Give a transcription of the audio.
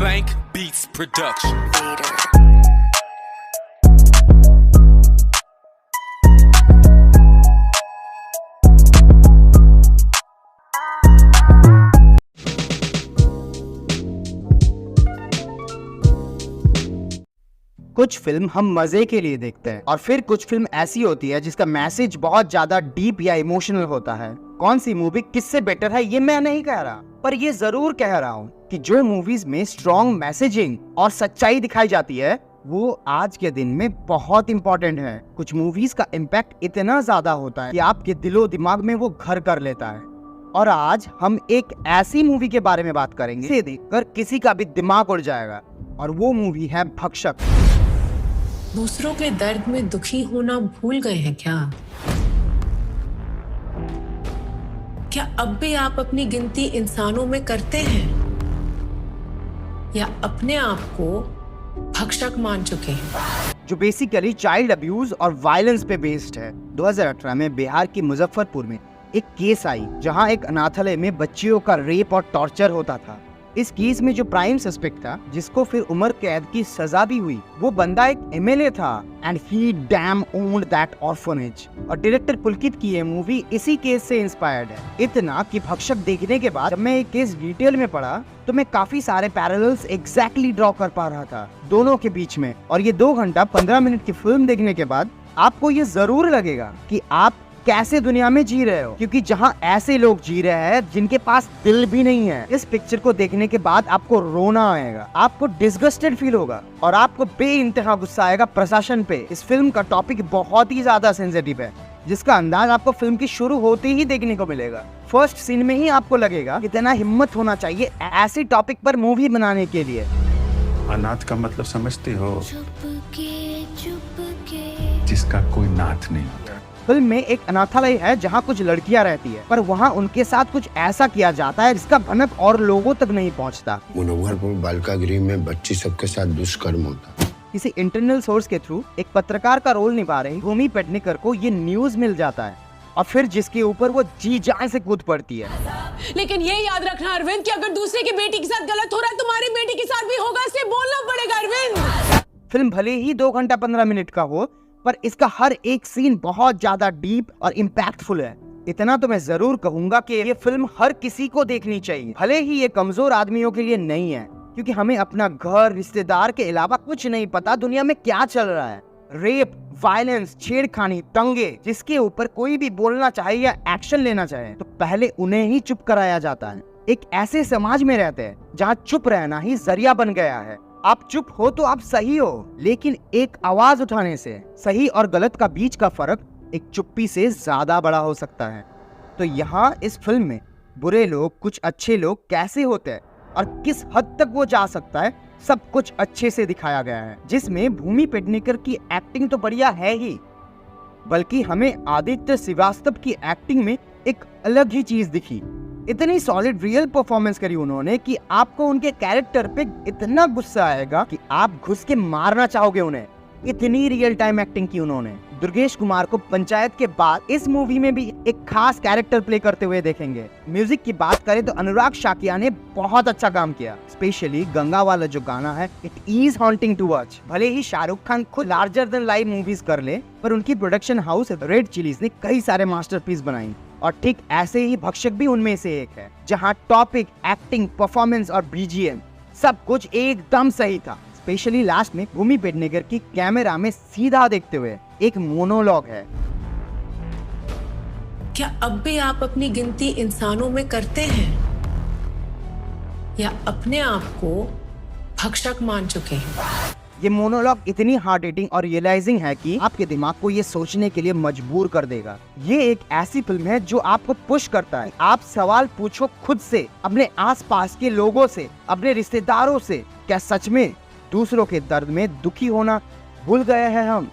Blank Beats Production. कुछ film हम मजे के लिए देखते हैं और फिर कुछ फिल्म ऐसी होती है जिसका मैसेज बहुत ज्यादा डीप या इमोशनल होता है। कौन सी मूवी किससे बेटर है ये मैं नहीं कह रहा, पर ये जरूर कह रहा हूँ कि जो मूवीज में स्ट्रॉन्ग मैसेजिंग और सच्चाई दिखाई जाती है वो आज के दिन में बहुत इंपॉर्टेंट है। कुछ मूवीज का इम्पैक्ट इतना ज्यादा होता है कि आपके दिलो दिमाग में वो घर कर लेता है। और आज हम एक ऐसी मूवी के बारे में बात करेंगे जिसे देखकर किसी का भी दिमाग उड़ जाएगा, और वो मूवी है भक्षक। दूसरों के दर्द में दुखी होना भूल गए हैं क्या? क्या अब भी आप अपनी गिनती इंसानों में करते हैं, या अपने आप को भक्षक मान चुके हैं? जो बेसिकली चाइल्ड अब्यूज और वायलेंस पे बेस्ड है। 2018 में बिहार के मुजफ्फरपुर में एक केस आई जहां एक अनाथालय में बच्चियों का रेप और टॉर्चर होता था। इस केस में जो प्राइम सस्पेक्ट था, जिसको फिर उम्र कैद की सजा भी हुई, वो बंदा एक एमएलए था and he dam owned that orphanage. और डायरेक्टर पुलकित की ये मूवी इसी केस से इंस्पायर्ड है। इतना कि भक्षक देखने के बाद जब मैं ये केस डिटेल में पढ़ा तो मैं काफी सारे पैरेलल्स एग्जैक्टली ड्रॉ कर पा रहा था दोनों के बीच में। और ये 2 घंटा 15 मिनट की फिल्म देखने के बाद आपको ये जरूर लगेगा कि आप कैसे दुनिया में जी रहे हो, क्योंकि जहां ऐसे लोग जी रहे हैं जिनके पास दिल भी नहीं है। इस पिक्चर को देखने के बाद आपको रोना आएगा, आपको डिस्गस्टेड फील होगा और आपको बेइंतहा गुस्सा आएगा प्रशासन पे। इस फिल्म का टॉपिक बहुत ही ज्यादा सेंसिटिव है, जिसका अंदाज आपको फिल्म की शुरू होते ही देखने को मिलेगा। फर्स्ट सीन में ही आपको लगेगा कितना हिम्मत होना चाहिए ऐसे टॉपिक पर मूवी बनाने के लिए। अनाथ का मतलब समझते हो? जिसका कोई नाथ नहीं होता। फिल्म में एक अनाथालय है जहाँ कुछ लड़कियाँ रहती है, पर वहाँ उनके साथ कुछ ऐसा किया जाता है जिसका भनक और लोगों तक नहीं पहुँचता। मुनव्वरपुर बालिका गृह में बच्ची सबके साथ दुष्कर्म होता। किसी इंटरनल सोर्स के थ्रू एक पत्रकार का रोल निभा रही भूमि पेडनेकर को ये न्यूज मिल जाता है और फिर जिसके ऊपर वो जी जान से कूद पड़ती है। लेकिन ये याद रखना अरविंद कि अगर दूसरे की बेटी के साथ गलत हो रहा है, तुम्हारी बेटी के साथ भी होगा, इसलिए बोलना पड़ेगा अरविंद। फिल्म भले ही 2 घंटा 15 मिनट का हो, पर इसका हर एक सीन बहुत ज्यादा डीप और इम्पैक्टफुल है। इतना तो मैं जरूर कहूंगा कि ये फिल्म हर किसी को देखनी चाहिए, भले ही ये कमजोर आदमियों के लिए नहीं है, क्योंकि हमें अपना घर, रिश्तेदार के अलावा कुछ नहीं पता दुनिया में क्या चल रहा है। रेप, वायलेंस, छेड़खानी, दंगे, जिसके ऊपर कोई भी बोलना चाहे या एक्शन लेना चाहे तो पहले उन्हें ही चुप कराया जाता है। एक ऐसे समाज में रहते हैं जहाँ चुप रहना ही जरिया बन गया है। आप चुप हो तो आप सही हो, लेकिन एक आवाज उठाने से सही और गलत का बीच का फर्क एक चुप्पी से ज्यादा बड़ा हो सकता है। तो यहाँ इस फिल्म में बुरे लोग, कुछ अच्छे लोग कैसे होते हैं और किस हद तक वो जा सकता है, सब कुछ अच्छे से दिखाया गया है। जिसमें भूमि पेडनेकर की एक्टिंग तो बढ़िया है ही, बल्कि हमें आदित्य श्रीवास्तव की एक्टिंग में एक अलग ही चीज दिखी। इतनी सॉलिड रियल परफॉर्मेंस करी उन्होंने कि आपको उनके कैरेक्टर पे इतना गुस्सा आएगा कि आप घुस के मारना चाहोगे उन्हें। इतनी रियल टाइम एक्टिंग की उन्होंने। दुर्गेश कुमार को पंचायत के बाद इस मूवी में भी एक खास कैरेक्टर प्ले करते हुए देखेंगे। म्यूजिक की बात करें तो अनुराग शाकिया ने बहुत अच्छा काम किया। स्पेशली गंगा वाला जो गाना है, it is haunting to watch. भले ही शाहरुख खान खुद लार्जर देन लाइफ मूवीज कर ले, पर उनकी प्रोडक्शन हाउस रेड चिलीज ने कई सारे मास्टरपीस बनाई, और ठीक ऐसे ही भक्षक भी उनमें से एक है, जहां टॉपिक, एक्टिंग, परफॉर्मेंस और बीजीएम सब कुछ एकदम सही था। स्पेशली लास्ट में भूमि पेडनेकर की कैमरा में सीधा देखते हुए एक मोनोलॉग है। क्या अब भी आप अपनी गिनती इंसानों में करते हैं, या अपने आप को भक्षक मान चुके हैं? ये मोनोलॉग इतनी हार्ट हिटिंग और रियलाइजिंग है कि आपके दिमाग को ये सोचने के लिए मजबूर कर देगा। ये एक ऐसी फिल्म है जो आपको पुश करता है। आप सवाल पूछो खुद से, अपने आसपास के लोगों से, अपने रिश्तेदारों से, क्या सच में दूसरों के दर्द में दुखी होना भूल गए हैं हम?